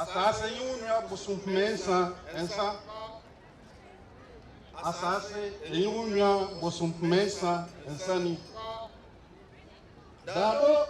asase yunya busum mensa ensa asase yunya busum mensa ensani dado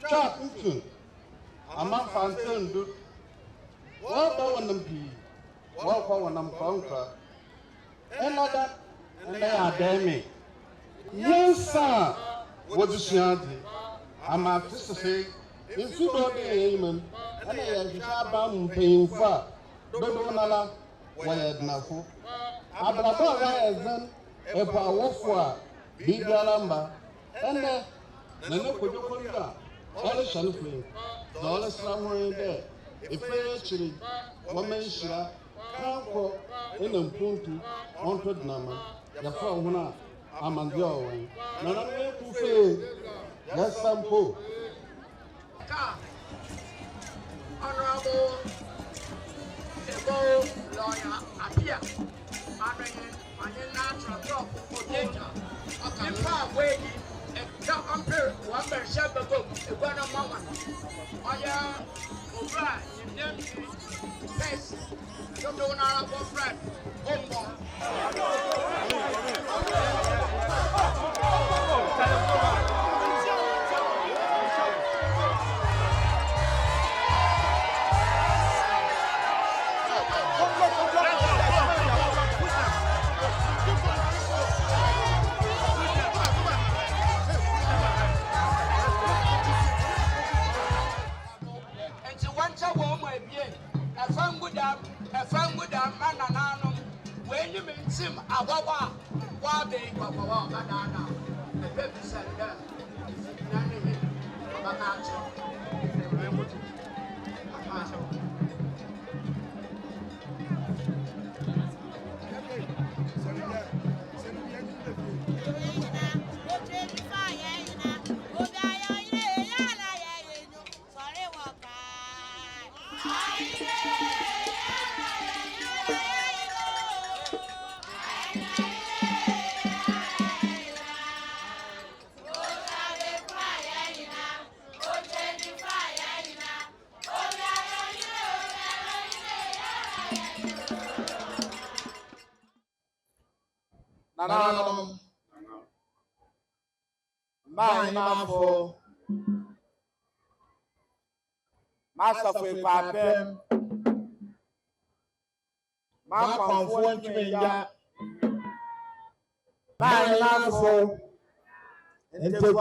chakutu ama fantendu wa ba wanam pi wa kwa wanam kwanka enada ya demi yensa wodusuade ama fisese infido de yemen ana ya haba mpemfa dodo nala wa yadnafo abraba wa ezan epa wofo a bibia mba ene nana kojokonda ole shanfo dole sramwe de ife chiri womenshira kanko ena mpuntu onto dinama ya fa huna amande owen nana me kufe ya sampo Honorable Ebo Lawyer Apia, and the natural drop for danger. In part, where a compare one version of a one of Mama. I am O'Brien, you name me, face, you don't know about Fred, when you meet him, Awawa, Wabi, Wawa, Banana, the baby said, Nananum my mafo Master for Papem my comfort ya my mafo and the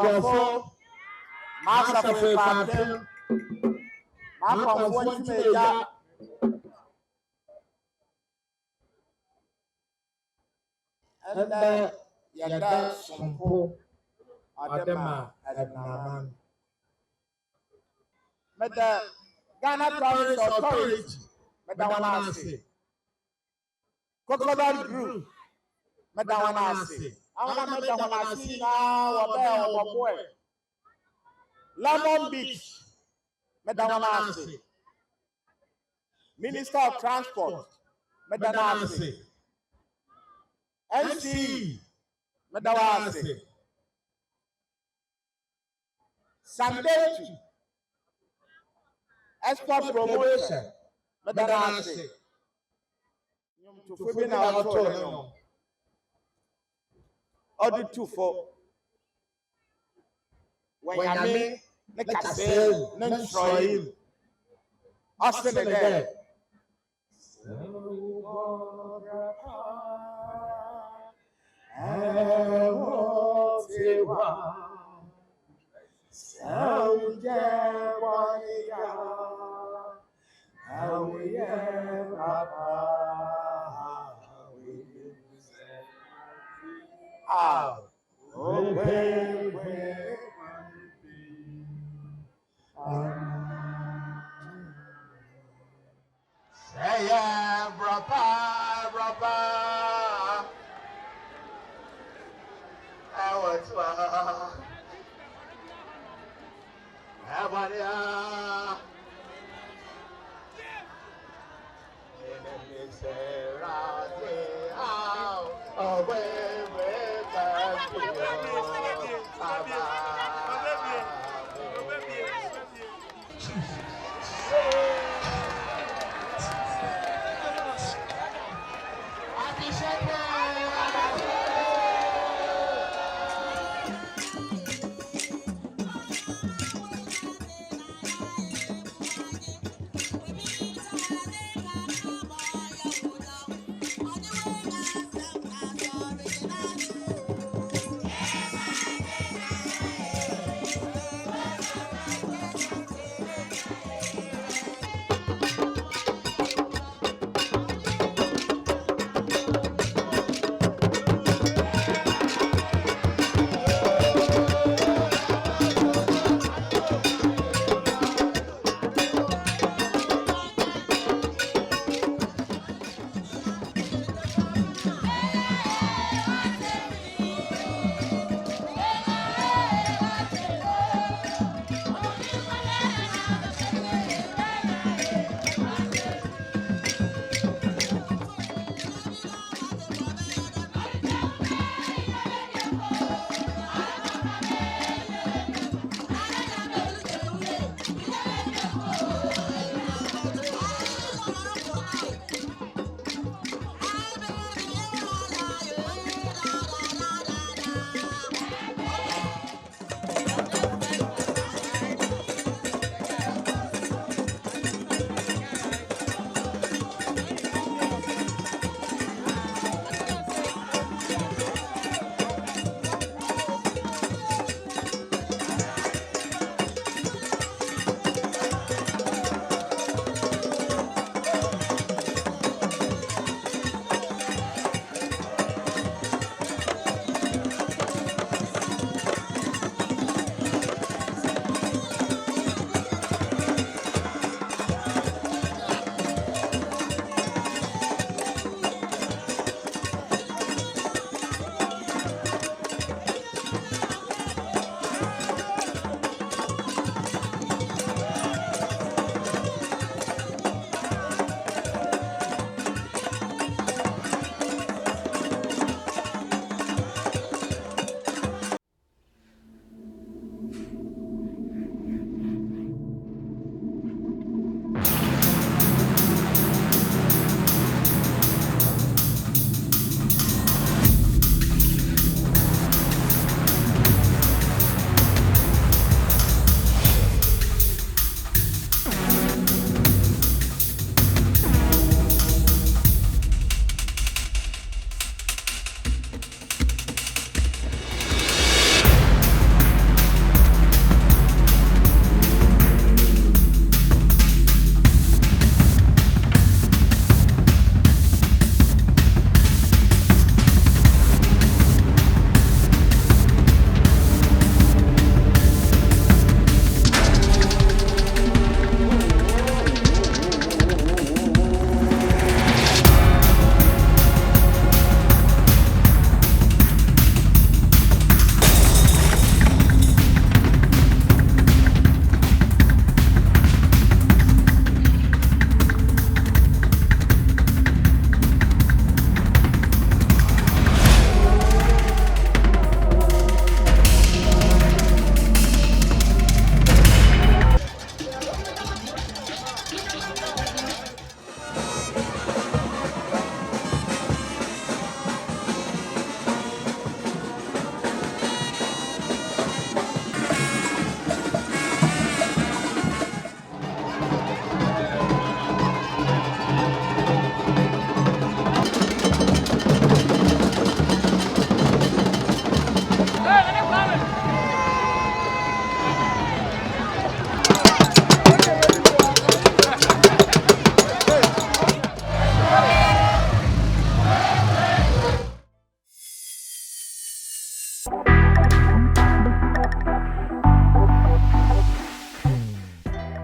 Master for Papem my comfort ya and yada sompo adema adnaman meda Ghana Province Authority meda wana ase Crocodile Group meda wana ase awona meda wana ase na wobe oboboe Lemon Beach meda wana ase Minister of Transport meda wana ase MC Medawase Sunday Export Promotion Medawase to Fubina Auto Audit 24 when I mean Nekasel Nentroim Austin again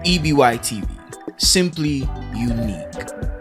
EBY TV, simply unique.